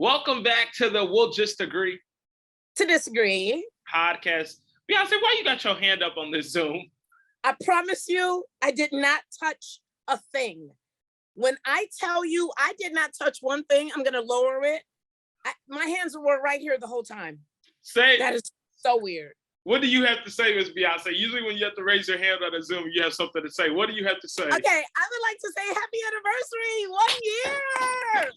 Welcome back to the We'll Just Agree to Disagree podcast. Beyonce, why you got your hand up on this Zoom? I promise you, I did not touch a thing. When I tell you I did not touch one thing, I'm going to lower it. My hands were right here the whole time. That is so weird. What do you have to say, Miss Beyonce? Usually when you have to raise your hand on a Zoom, you have something to say. What do you have to say? Okay, I would like to say happy anniversary. 1 year.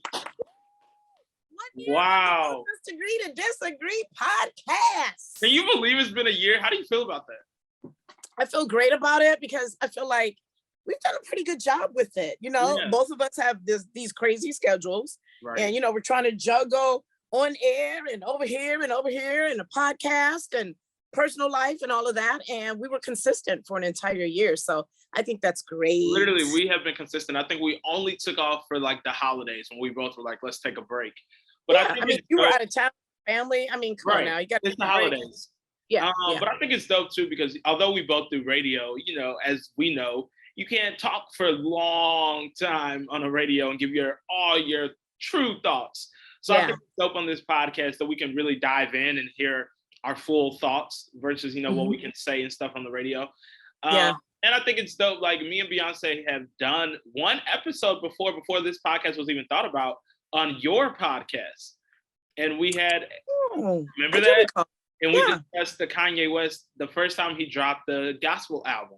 Wow. Disagree to Disagree podcast. Can you believe it's been a year? How do you feel about that? I feel great about it because I feel like we've done a pretty good job with it. You know, both of us have these crazy schedules. Right. And, you know, we're trying to juggle on air and over here and a podcast and personal life and all of that. And we were consistent for an entire year. So I think that's great. Literally, we have been consistent. I think we only took off for like the holidays when we both were like, let's take a break. But yeah, I mean, you were out of town, family. I mean, come on now. You got it's the holidays. Yeah, But I think it's dope too, because although we both do radio, you know, as we know, you can't talk for a long time on a radio and give all your true thoughts. So I think it's dope on this podcast that we can really dive in and hear our full thoughts versus, you know, what we can say and stuff on the radio. And I think it's dope. Like me and Beyonce have done one episode before this podcast was even thought about on your podcast. And we had, remember that? And we discussed the Kanye West, the first time he dropped the gospel album.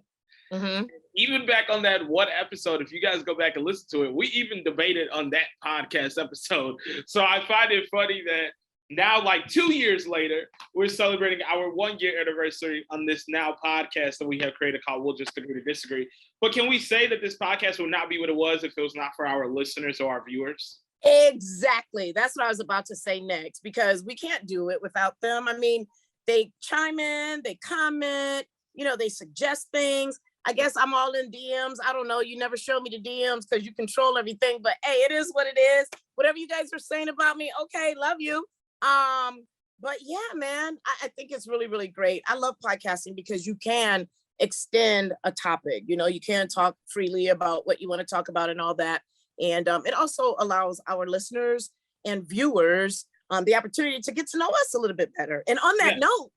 Mm-hmm. Even back on that one episode, if you guys go back and listen to it, we even debated on that podcast episode. So I find it funny that now, like 2 years later, we're celebrating our 1 year anniversary on this now podcast that we have created called We'll Just Agree to Disagree. But can we say that this podcast would not be what it was if it was not for our listeners or our viewers? Exactly. That's what I was about to say next, because we can't do it without them. I mean, they chime in, they comment, you know, they suggest things. I guess I'm all in DMs. I don't know. You never show me the DMs because you control everything. But hey, it is what it is. Whatever you guys are saying about me, okay, love you. But yeah, man, I think it's really, really great. I love podcasting because you can extend a topic. You know, you can talk freely about what you want to talk about and all that. And it also allows our listeners and viewers the opportunity to get to know us a little bit better. And on that note,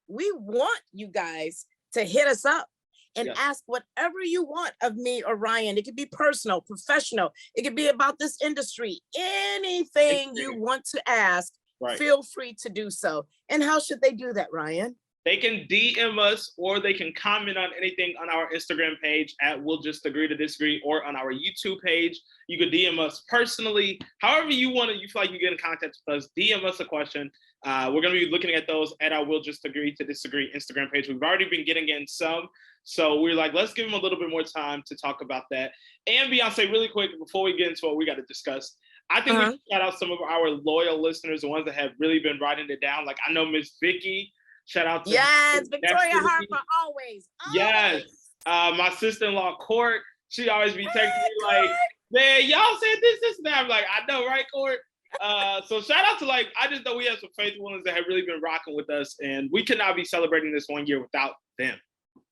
we want you guys to hit us up and ask whatever you want of me or Ryan. It could be personal, professional. It could be about this industry. Anything you want to ask, feel free to do so. And how should they do that, Ryan? They can DM us or they can comment on anything on our Instagram page at We'll Just Agree to Disagree, or on our YouTube page. You could DM us personally. However you want to, you feel like you get in contact with us, DM us a question. We're going to be looking at those at our We'll Just Agree to Disagree Instagram page. We've already been getting in some. So we're like, let's give them a little bit more time to talk about that. And Beyonce, really quick, before we get into what we got to discuss, I think we should shout out some of our loyal listeners, the ones that have really been writing it down. Like I know Miss Vicky. Shout out to Victoria Harper, always. Yes. My sister-in-law, Court, she always be texting me like, man, y'all said this, and that. I'm like, I know, right, Court? So shout out to I just know we have some faithful ones that have really been rocking with us, and we could not be celebrating this 1 year without them.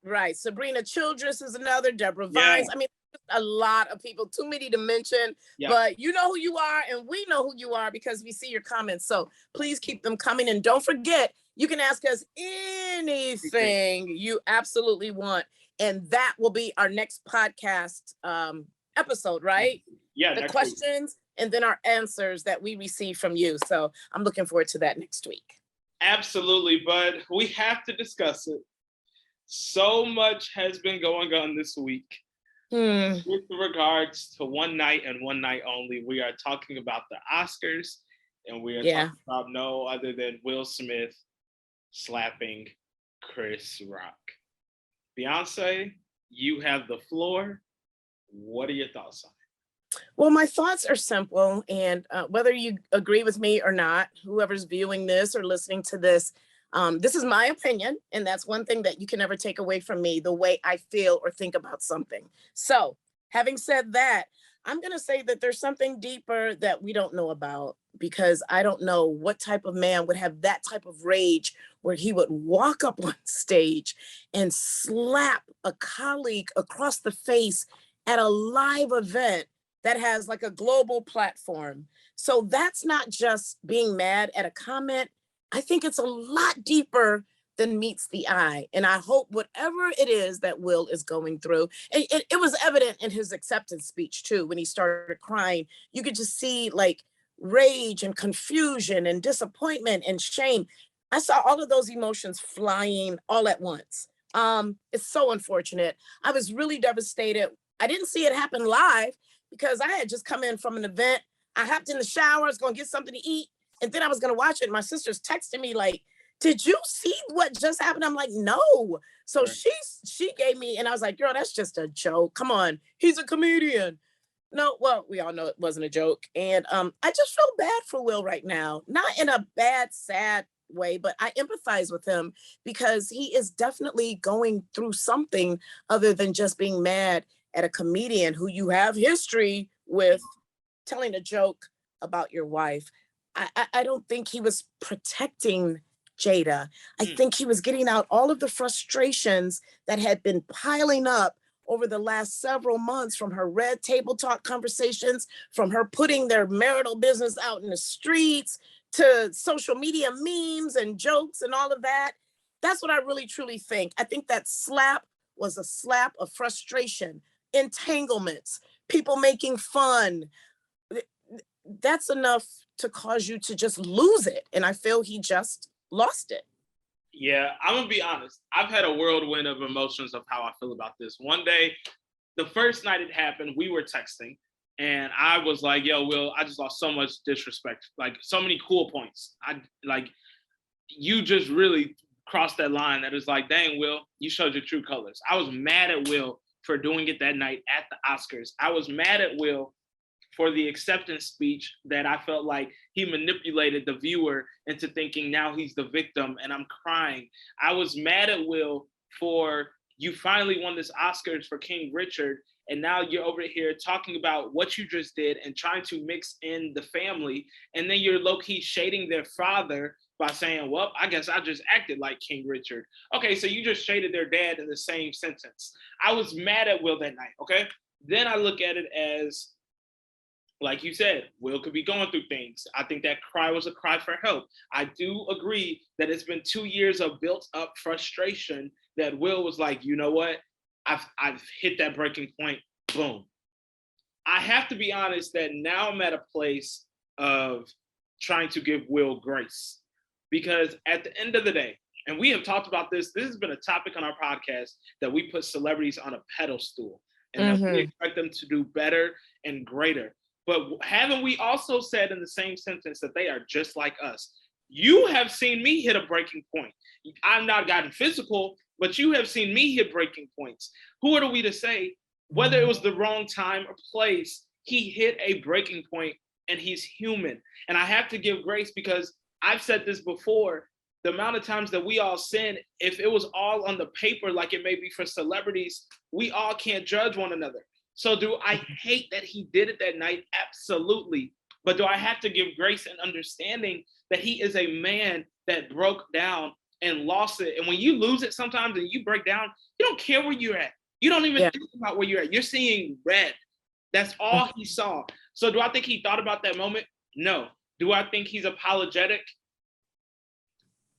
Right. Sabrina Childress is another, Deborah Vines. I mean, a lot of people, too many to mention, but you know who you are, and we know who you are because we see your comments. So please keep them coming. And don't forget, you can ask us anything you absolutely want. And that will be our next podcast episode, right? Yeah. The questions and then our answers that we receive from you. So I'm looking forward to that next week. Absolutely. But we have to discuss it. So much has been going on this week. With regards to one night and one night only, we are talking about the Oscars, and we are talking about no other than Will Smith slapping Chris Rock. Beyonce, you have the floor. What are your thoughts on it? Well, my thoughts are simple, and whether you agree with me or not, whoever's viewing this or listening to this, this is my opinion, and that's one thing that you can never take away from me, the way I feel or think about something. So having said that, I'm going to say that there's something deeper that we don't know about, because I don't know what type of man would have that type of rage where he would walk up on stage and slap a colleague across the face at a live event that has like a global platform. So that's not just being mad at a comment. I think it's a lot deeper than meets the eye. And I hope whatever it is that Will is going through, and it was evident in his acceptance speech too, when he started crying, you could just see like rage and confusion and disappointment and shame. I saw all of those emotions flying all at once. It's so unfortunate. I was really devastated. I didn't see it happen live because I had just come in from an event. I hopped in the shower, I was gonna get something to eat, and then I was gonna watch it. My sister's texting me like, "Did you see what just happened?" I'm like, "No." So Right. she gave me, and I was like, "Girl, that's just a joke. Come on, he's a comedian." No, well, we all know it wasn't a joke. And I just feel bad for Will right now. Not in a bad, sad way, but I empathize with him because he is definitely going through something other than just being mad at a comedian who you have history with telling a joke about your wife. I don't think he was protecting Jada. I Mm. think he was getting out all of the frustrations that had been piling up over the last several months from her red table talk conversations, from her putting their marital business out in the streets, to social media memes and jokes and all of that. That's what I really truly think. I think that slap was a slap of frustration, entanglements, people making fun. That's enough to cause you to just lose it. And I feel he just lost it. Yeah, I'm gonna be honest. I've had a whirlwind of emotions of how I feel about this. One day, the first night it happened, we were texting, and I was like, "Yo, Will, I just lost so much disrespect. Like, so many cool points. I like you just really crossed that line. That is like, dang, Will, you showed your true colors." I was mad at Will for doing it that night at the Oscars. I was mad at Will for the acceptance speech that I felt like he manipulated the viewer into thinking now he's the victim and I'm crying. I was mad at Will for you finally won this Oscars for King Richard and now you're over here talking about what you just did and trying to mix in the family and then you're low-key shading their father by saying, well, I guess I just acted like King Richard. Okay, so you just shaded their dad in the same sentence. I was mad at Will that night, okay? Then I look at it as, like you said, Will could be going through things. I think that cry was a cry for help. I do agree that it's been 2 years of built up frustration that Will was like, you know what? I've hit that breaking point. Boom. I have to be honest that now I'm at a place of trying to give Will grace because at the end of the day, and we have talked about this has been a topic on our podcast that we put celebrities on a pedestal and that we expect them to do better and greater. But haven't we also said in the same sentence that they are just like us? You have seen me hit a breaking point. I've not gotten physical, but you have seen me hit breaking points. Who are we to say whether it was the wrong time or place? He hit a breaking point and he's human. And I have to give grace because I've said this before. The amount of times that we all sin, if it was all on the paper like it may be for celebrities, we all can't judge one another. So do I hate that he did it that night? Absolutely. But do I have to give grace and understanding that he is a man that broke down and lost it? And when you lose it sometimes and you break down, you don't care where you're at. You don't even think about where you're at. You're seeing red. That's all he saw. So do I think he thought about that moment? No. Do I think he's apologetic?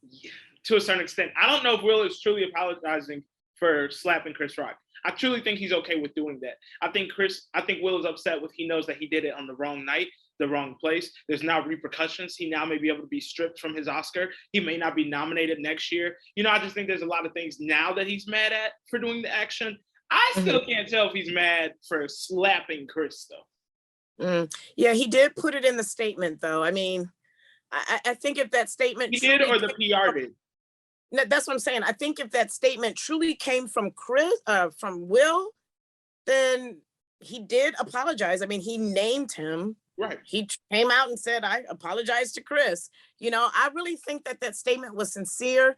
Yeah, to a certain extent. I don't know if Will is truly apologizing for slapping Chris Rock. I truly think he's okay with doing that. I think Will is upset with he knows that he did it on the wrong night, the wrong place. There's now repercussions. He now may be able to be stripped from his Oscar. He may not be nominated next year. You know, I just think there's a lot of things now that he's mad at for doing the action. I still can't tell if he's mad for slapping Chris though. Yeah, he did put it in the statement though. I mean, I think if that statement he did or the PR did. That's what I'm saying. I think if that statement truly came from from Will, then he did apologize. I mean, he named him. Right. He came out and said, "I apologize to Chris." You know, I really think that that statement was sincere.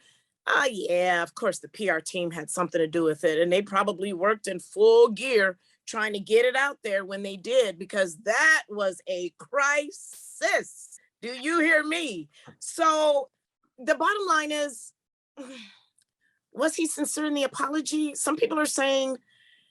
Yeah, of course, the PR team had something to do with it, and they probably worked in full gear trying to get it out there when they did, because that was a crisis. Do you hear me? So the bottom line is, was he sincere in the apology? Some people are saying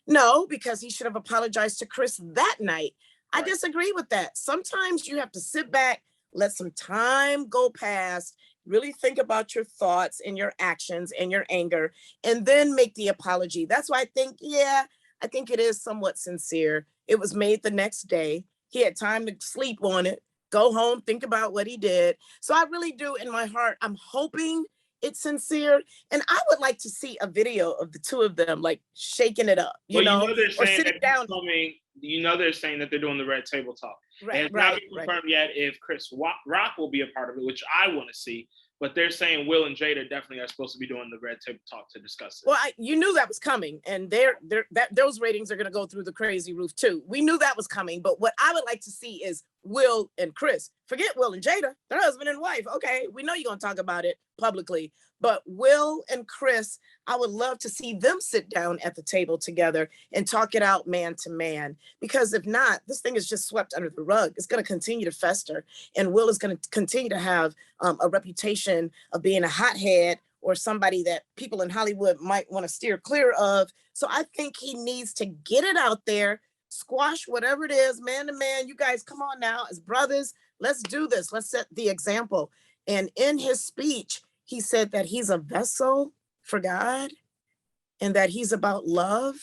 no, because he should have apologized to Chris that night. I disagree with that. Sometimes you have to sit back, let some time go past, really think about your thoughts and your actions and your anger, and then make the apology. That's why I think, yeah, I think it is somewhat sincere. It was made the next day. He had time to sleep on it, go home, think about what he did. So I really do, in my heart, I'm hoping it's sincere. And I would like to see a video of the two of them like shaking it up, Well, you know they're or saying sitting that down. coming. You know they're saying that they're doing the Red Table Talk. Right, It has not been confirmed yet if Chris Rock will be a part of it, which I want to see. But they're saying Will and Jada definitely are supposed to be doing the Red Table Talk to discuss it. Well, you knew that was coming, and those ratings are going to go through the crazy roof too. We knew that was coming, but what I would like to see is Will and Chris. Forget Will and Jada, they're husband and wife. Okay, we know you're going to talk about it publicly, but Will and Chris, I would love to see them sit down at the table together and talk it out man to man. Because if not, this thing is just swept under the rug. It's going to continue to fester, and Will is going to continue to have a reputation of being a hothead, or somebody that people in Hollywood might want to steer clear of. So I think he needs to get it out there, squash whatever it is, man to man. You guys, come on now, as brothers, let's do this. Let's set the example. And in his speech, he said that he's a vessel for God and that he's about love.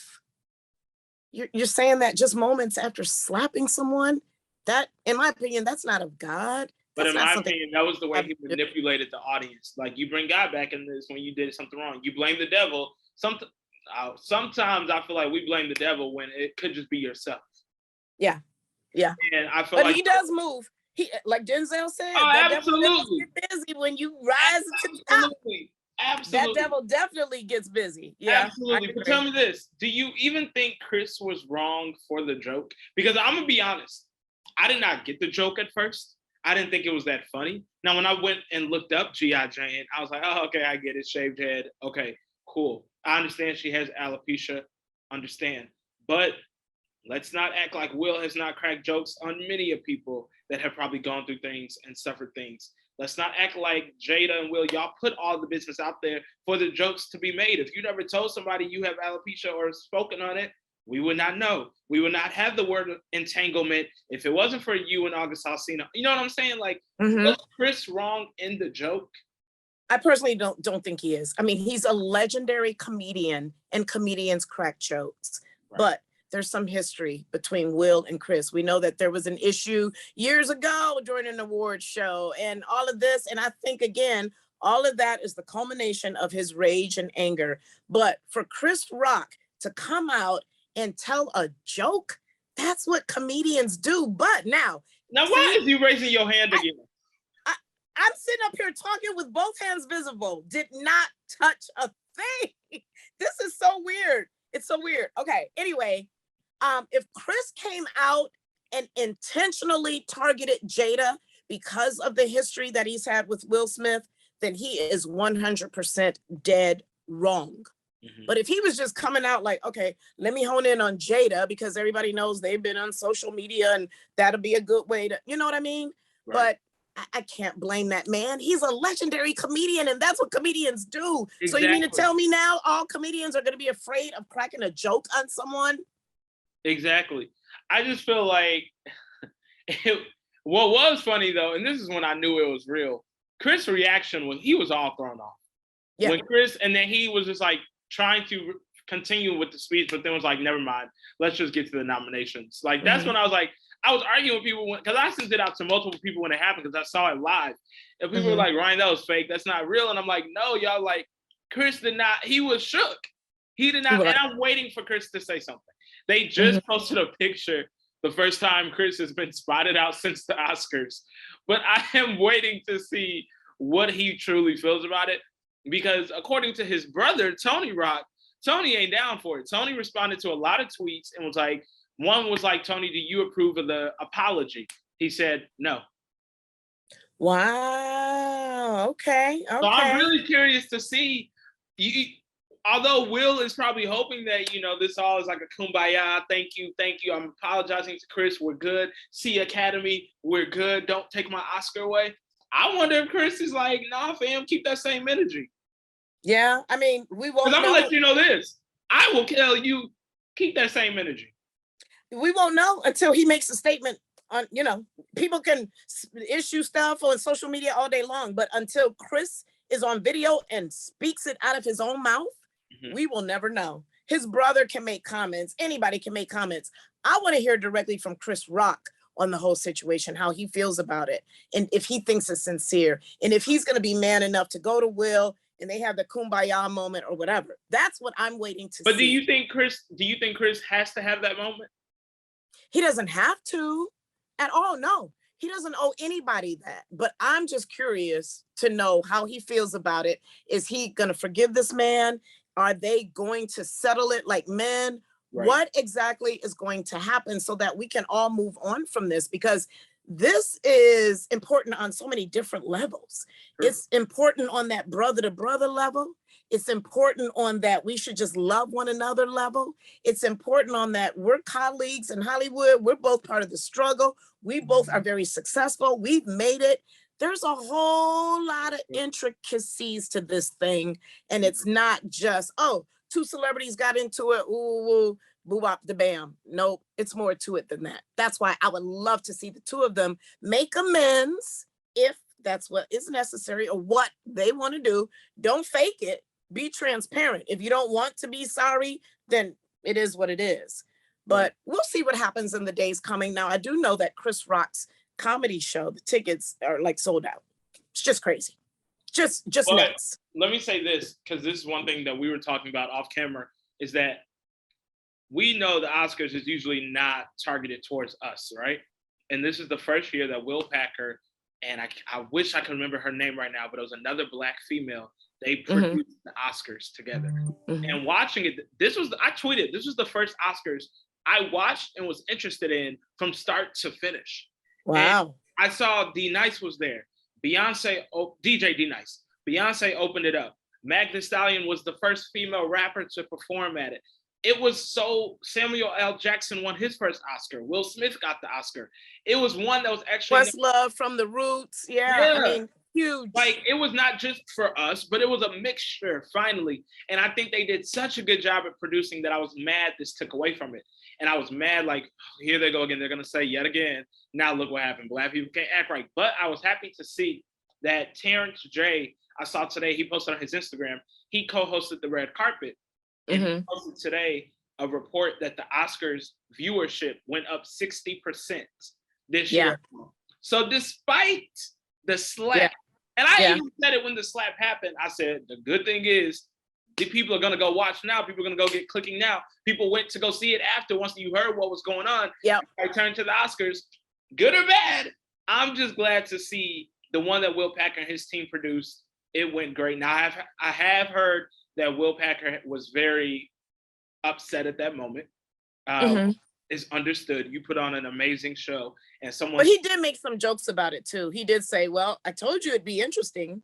You're saying that just moments after slapping someone? That, in my opinion, that's not of God. But in my opinion, that was the way he manipulated the audience. Like, you bring God back in this when you did something wrong. You blame the devil. Sometimes I feel like we blame the devil when it could just be yourself. Yeah. And I feel like he does move. He, like Denzel said, that absolutely get busy when you rise to the top. Absolutely. That devil definitely gets busy. Yeah, absolutely. But tell me this: do you even think Chris was wrong for the joke? Because I'm gonna be honest, I did not get the joke at first. I didn't think it was that funny. Now, when I went and looked up G.I. Jane, I was like, oh, okay, I get it. Shaved head. Okay, cool. I understand she has alopecia. Understand. But let's not act like Will has not cracked jokes on many of people that have probably gone through things and suffered things. Let's not act like Jada and Will, y'all put all the business out there for the jokes to be made. If you never told somebody you have alopecia or spoken on it, we would not know. We would not have the word entanglement if it wasn't for you and August Alsina. You know what I'm saying? Like, was Chris wrong in the joke? I personally don't think he is. I mean, he's a legendary comedian, and comedians crack jokes. Right. But there's some history between Will and Chris. We know that there was an issue years ago during an awards show and all of this. And I think, again, all of that is the culmination of his rage and anger. But for Chris Rock to come out and tell a joke, that's what comedians do. But now why is you raising your hand again? I'm sitting up here talking with both hands visible, did not touch a thing. This is so weird. It's so weird. Okay, anyway, if Chris came out and intentionally targeted Jada because of the history that he's had with Will Smith, then he is 100% dead wrong. But if he was just coming out like, okay, let me hone in on Jada because everybody knows they've been on social media and that'll be a good way to, you know what I mean? Right. But I can't blame that man. He's a legendary comedian and that's what comedians do. Exactly. So you mean to tell me now all comedians are going to be afraid of cracking a joke on someone? Exactly. I just feel like what was funny though, and this is when I knew it was real, Chris' reaction was he was all thrown off. Yeah. When Chris, and then he was just like, trying to continue with the speech, but then was like, never mind, let's just get to the nominations. Like, that's when I was like, I was arguing with people, because I sent it out to multiple people when it happened, because I saw it live. And people were like, Ryan, that was fake, that's not real. And I'm like, no, y'all, like, Chris did not, he was shook. He did not, and I'm waiting for Chris to say something. They just posted a picture the first time Chris has been spotted out since the Oscars. But I am waiting to see what he truly feels about it. Because according to his brother, Tony Rock, Tony ain't down for it. Tony responded to a lot of tweets and was like, one was like, Tony, do you approve of the apology? He said, no. Wow. Okay. So I'm really curious to see, although Will is probably hoping that, you know, this all is like a kumbaya. Thank you. I'm apologizing to Chris. We're good. See Academy. We're good. Don't take my Oscar away. I wonder if Chris is like, nah, fam, keep that same energy. Yeah, I mean, we won't know. I'm gonna let you know this. I will tell you, keep that same energy. We won't know until he makes a statement on, people can issue stuff on social media all day long, but until Chris is on video and speaks it out of his own mouth, we will never know. His brother can make comments. Anybody can make comments. I want to hear directly from Chris Rock on the whole situation, how he feels about it, and if he thinks it's sincere, and if he's going to be man enough to go to Will and they have the kumbaya moment or whatever. That's what I'm waiting to see. But do you think Chris has to have that moment? He doesn't have to at all. No, he doesn't owe anybody that. But I'm just curious to know how he feels about it. Is he going to forgive this man? Are they going to settle it like men? Right. What exactly is going to happen so that we can all move on from this? Because this is important on so many different levels. Sure. It's important on that brother to brother level. It's important on that we should just love one another level. It's important on that we're colleagues in Hollywood. We're both part of the struggle. We both are very successful. We've made it. There's a whole lot of intricacies to this thing. And it's not just, oh, two celebrities got into it. Ooh, boo-bop the bam. Nope, it's more to it than that. That's why I would love to see the two of them make amends if that's what is necessary or what they want to do. Don't fake it. Be transparent. If you don't want to be sorry, then it is what it is. But we'll see what happens in the days coming. Now, I do know that Chris Rock's comedy show, the tickets are like sold out. It's just crazy. Just nuts. Let me say this, because this is one thing that we were talking about off camera, is that we know the Oscars is usually not targeted towards us, right? And this is the first year that Will Packer, and I wish I could remember her name right now, but it was another Black female, they produced the Oscars together. And watching it, I tweeted, this was the first Oscars I watched and was interested in from start to finish. Wow. And I saw D Nice was there. DJ D Nice. Beyonce opened it up. Meg Thee Stallion was the first female rapper to perform at it. It was so, Samuel L. Jackson won his first Oscar. Will Smith got the Oscar. It was one that was actually— Questlove from The Roots. Yeah. I mean, huge. Like, it was not just for us, but it was a mixture finally. And I think they did such a good job at producing that I was mad this took away from it. And I was mad, like, here they go again. They're going to say yet again, now look what happened. Black people can't act right. But I was happy to see that Terrence J, I saw today, he posted on his Instagram, he co-hosted the red carpet. And he posted today a report that the Oscars viewership went up 60% this year. So despite the slap, and I even said it when the slap happened, I said, the good thing is the people are going to go watch now. People are going to go get clicking now. People went to go see it after, once you heard what was going on. I turned to the Oscars, good or bad. I'm just glad to see the one that Will Packer and his team produced. It went great. Now I have heard that Will Packer was very upset at that moment. It's understood. You put on an amazing show, and someone— But he did make some jokes about it too. He did say, well, I told you it'd be interesting,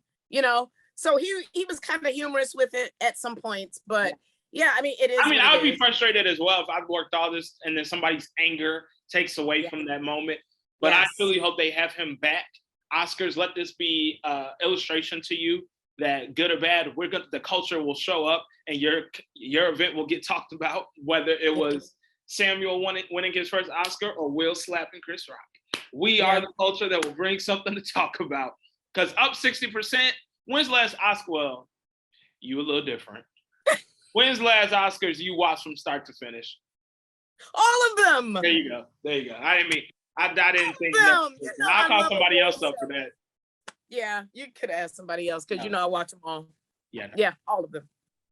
So he was kind of humorous with it at some points, but I mean, it is. I mean, I would be frustrated as well if I'd worked all this and then somebody's anger takes away from that moment. But I really hope they have him back. Oscars, let this be illustration to you that good or bad, the culture will show up, and your event will get talked about, whether it was Samuel winning his first Oscar or Will slapping Chris Rock. We are the culture that will bring something to talk about. Because up 60%, when's the last Oscar? Well, you a little different. When's the last Oscars you watched from start to finish? All of them. There you go. I didn't think that. I'll call somebody else up for that. Yeah, you could ask somebody else, because I watch them all. Yeah, all of them,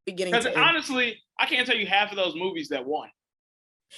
beginning to end. Honestly, I can't tell you half of those movies that won.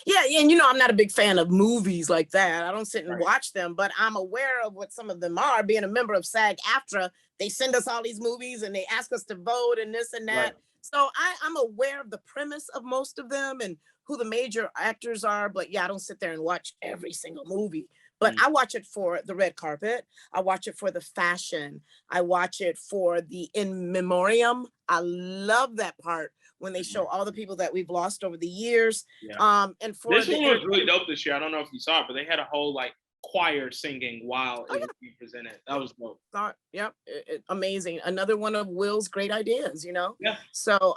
Yeah, and I'm not a big fan of movies like that. I don't sit and watch them, but I'm aware of what some of them are. Being a member of SAG-AFTRA, they send us all these movies and they ask us to vote and this and that. Right. So I'm aware of the premise of most of them and who the major actors are, but I don't sit there and watch every single movie. But I watch it for the red carpet. I watch it for the fashion. I watch it for the in memoriam. I love that part when they show all the people that we've lost over the years. And for this one was really dope this year. I don't know if you saw it, but they had a whole choir singing while it was being presented. That was dope. Yep, amazing. Another one of Will's great ideas, Yeah. So,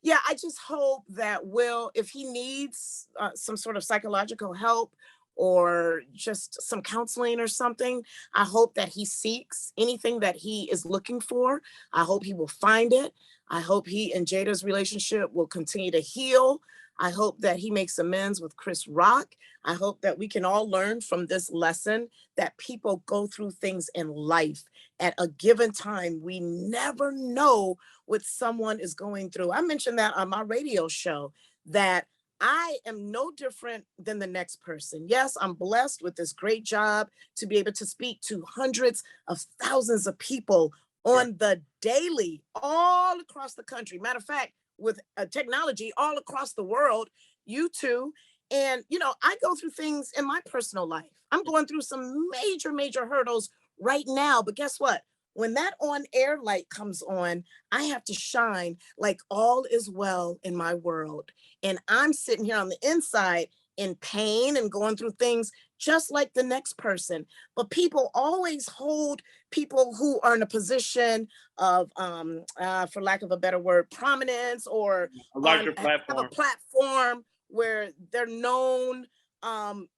yeah, I just hope that Will, if he needs some sort of psychological help or just some counseling or something, I hope that he seeks anything that he is looking for. I hope he will find it. I hope he and Jada's relationship will continue to heal. I hope that he makes amends with Chris Rock. I hope that we can all learn from this lesson that people go through things in life. At a given time, we never know what someone is going through. I mentioned that on my radio show, that I am no different than the next person. Yes, I'm blessed with this great job to be able to speak to hundreds of thousands of people on the daily, all across the country. Matter of fact, with technology all across the world, you too. And, I go through things in my personal life. I'm going through some major, major hurdles right now. But guess what? When that on air light comes on, I have to shine like all is well in my world. And I'm sitting here on the inside in pain and going through things just like the next person. But people always hold people who are in a position of, for lack of a better word, prominence, or a larger have a platform where they're known on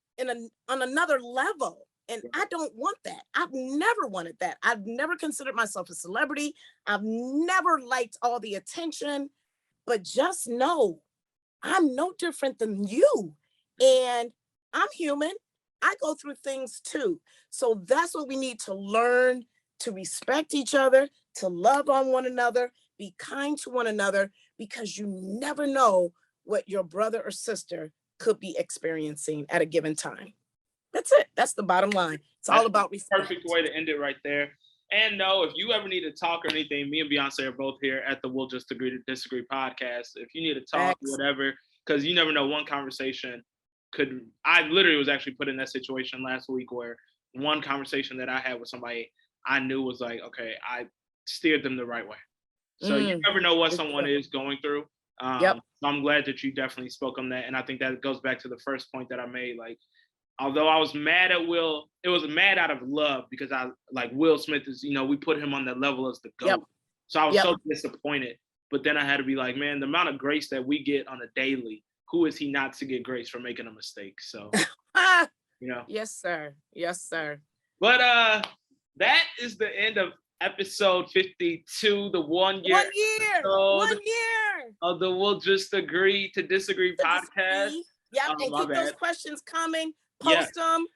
another level. And I don't want that. I've never wanted that. I've never considered myself a celebrity. I've never liked all the attention, but just know I'm no different than you. And I'm human. I go through things too. So that's what we need to learn, to respect each other, to love on one another, be kind to one another, because you never know what your brother or sister could be experiencing at a given time. That's it. That's the bottom line. It's all about respect. Perfect way to end it right there. And no, if you ever need to talk or anything, me and Beyonce are both here at the We'll Just Agree to Disagree podcast. If you need to talk, whatever, because you never know, one conversation I literally was actually put in that situation last week where one conversation that I had with somebody I knew was like, okay, I steered them the right way. So you never know what someone is going through. So I'm glad that you definitely spoke on that. And I think that goes back to the first point that I made. Like, although I was mad at Will, it was mad out of love, because I like Will Smith is, we put him on that level as the GOAT. So I was so disappointed. But then I had to be like, man, the amount of grace that we get on a daily, who is he not to get grace for making a mistake? So, Yes, sir. Yes, sir. But that is the end of episode 52, the 1 year. 1 year. 1 year of the We'll Just Agree to Disagree podcast. Yep, and keep those questions coming. Post them.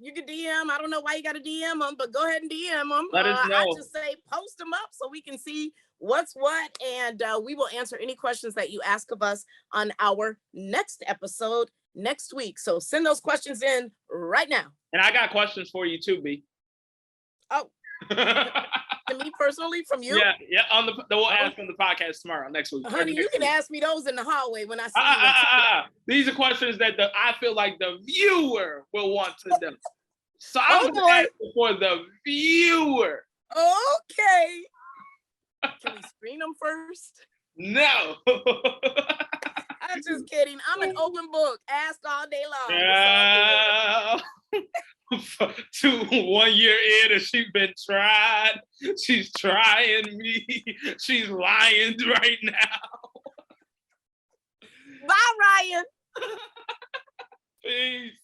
You can DM. I don't know why you got to DM them, but go ahead and DM them. Let us know. I just say post them up so we can see what's what, and we will answer any questions that you ask of us on our next episode next week. So send those questions in right now. And I got questions for you too, B. Oh. To me personally, from you? Yeah. We'll ask on the podcast tomorrow, next week. Honey, you can ask me those in the hallway when I see you. These are questions that I feel like the viewer will want to know. So I'm going to ask for the viewer. Okay. Can we screen them first? No. I'm just kidding. I'm an open book. Ask all day long. 1 year in, and she's been tried. She's trying me. She's lying right now. Bye, Ryan. Peace.